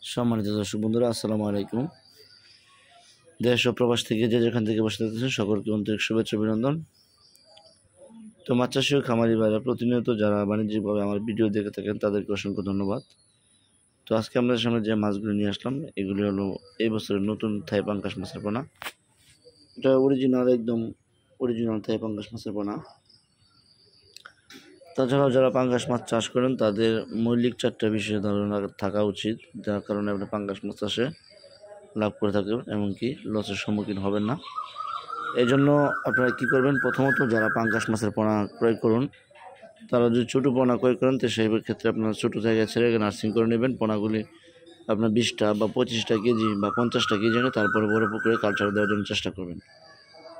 সম্মানিত দর্শক বন্ধুরা, আসসালামু আলাইকুম। দেশ ও প্রবাস থেকে যে যেখান থেকে বসে থাকতেছেন সকলকে আন্তরিক শুভেচ্ছা অভিনন্দন। তো মাছ চাষী ও খামারি ভাইরা প্রতিনিয়ত যারা বাণিজ্যিকভাবে আমার ভিডিও দেখে থাকেন তাদেরকে অসংখ্য ধন্যবাদ। তো আজকে আপনাদের সামনে যে মাছগুলো নিয়ে আসলাম এগুলি হলো এই বছরের নতুন থাই পাঙ্গাস মাছের পোনা। এটা একদম অরিজিনাল থাই পাঙ্গাস মাছের পোনা। তাছাড়াও যারা পাঙ্গাস মাছ চাষ করেন তাদের মৌলিক 4টা বিষয় ধারণা থাকা উচিত, যার কারণে আপনি পাঙ্গাস মাছ চাষে লাভ করে থাকবেন, এমনকি লসের সম্মুখীন হবেন না। এই জন্য আপনারা কী করবেন, প্রথমত যারা পাঙ্গাস মাছের পোনা ক্রয় করুন তারা যদি ছোটো পোনা ক্রয় করেন তো সেই ক্ষেত্রে আপনারা ছোটো জায়গায় ছেড়ে নার্সিং করে নেবেন। পোনাগুলি আপনার 20টা বা 25টা কেজি বা 50টা কেজি এনে তারপরে বড় পুকুরে কালচার দেওয়ার জন্য চেষ্টা করবেন,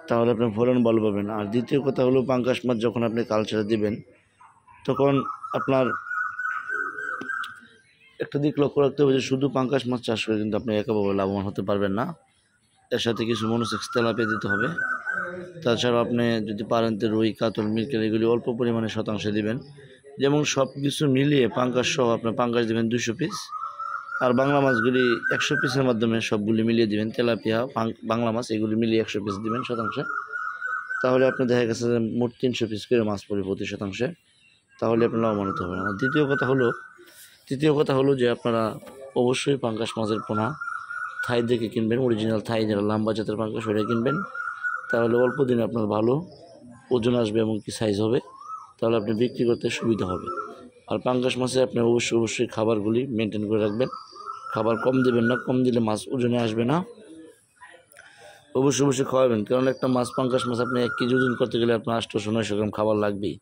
তাহলে আপনার ফলন ভালো পাবেন। আর দ্বিতীয় কথা হলো, পাঙ্গাস মাছ যখন আপনি কালচারে দিবেন তখন আপনার একটা দিক লক্ষ্য রাখতে হবে যে শুধু পাঙ্গাস মাছ চাষ করে কিন্তু আপনি একেবারে লাভবান হতে পারবেন না, এর সাথে কিছু মনোসেক্স তেলাপিয়া দিতে হবে। তাছাড়া আপনি যদি পারেন তো রুই, কাতল, মৃগেল এগুলি অল্প পরিমাণে শতাংশে দিবেন। যেমন সব কিছু মিলিয়ে পাঙ্গাস সহ আপনার পাঙ্গাস দেবেন 200 পিস, আর বাংলা মাছগুলি 100 পিসের মাধ্যমে সবগুলি মিলিয়ে দিবেন। তেলাপিয়া, বাংলা মাছ এগুলি মিলিয়ে 100 পিস দিবেন শতাংশে। তাহলে আপনি দেখা গেছে যে মোট 300 পিস করে মাছ পড়বে প্রতি শতাংশে, তাহলে আপনার লাভবান হতে হবে না। তৃতীয় কথা হলো যে আপনারা অবশ্যই পাঙ্গাস মাছের পোনা থাই দেখে কিনবেন, অরিজিনাল থাই যারা লম্বা জাতের পাঙ্গাস ওটা কিনবেন, তাহলে অল্প দিনে আপনার ভালো ওজন আসবে এবং কি সাইজ হবে, তাহলে আপনি বিক্রি করতে সুবিধা হবে। আর পাঙ্গাস মাছে আপনি অবশ্যই খাবারগুলি মেনটেন করে রাখবেন, খাবার কম দেবেন না, কম দিলে মাছ ওজনে আসবে না। অবশ্যই খাওয়াবেন, কারণ একটা মাছ পাঙ্গাস মাছ আপনি 1 কেজি ওজন করতে গেলে আপনার 800-900 গ্রাম খাবার লাগবেই,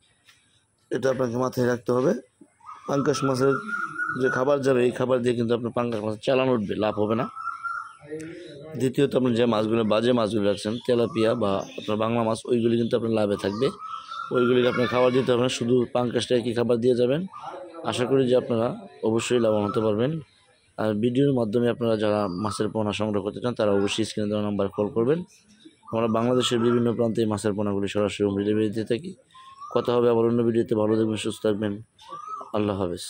এটা আপনাকে মাথায় রাখতে হবে। পাঙ্গাস মাছের যে খাবার যাবে এই খাবার দিয়ে কিন্তু আপনার পাঙ্গাস মাছ চালান উঠবে, লাভ হবে না। দ্বিতীয়ত আপনি যে মাছগুলো বাজে মাছগুলো রাখছেন তেলাপিয়া বা আপনার বাংলা মাছ, ওইগুলি কিন্তু আপনার লাভে থাকবে, ওইগুলিকে আপনার খাবার দিতে হবে না, শুধু পাঙ্গাসটা একই খাবার দিয়ে যাবেন। আশা করি যে আপনারা অবশ্যই লাভবান হতে পারবেন। আর ভিডিওর মাধ্যমে আপনারা যারা মাছের পোনা সংগ্রহ করতে চান তারা অবশ্যই স্ক্রিনে দেওয়া নাম্বার কল করবেন। আমরা বাংলাদেশের বিভিন্ন প্রান্তে এই মাছের পোনাগুলি সরাসরি হোম ডেলিভারি দিয়ে থাকি। কথা হবে আবার অন্য ভিডিওতে। ভালো থাকবেন, সুস্থ থাকবেন, আল্লাহ হাফেজ।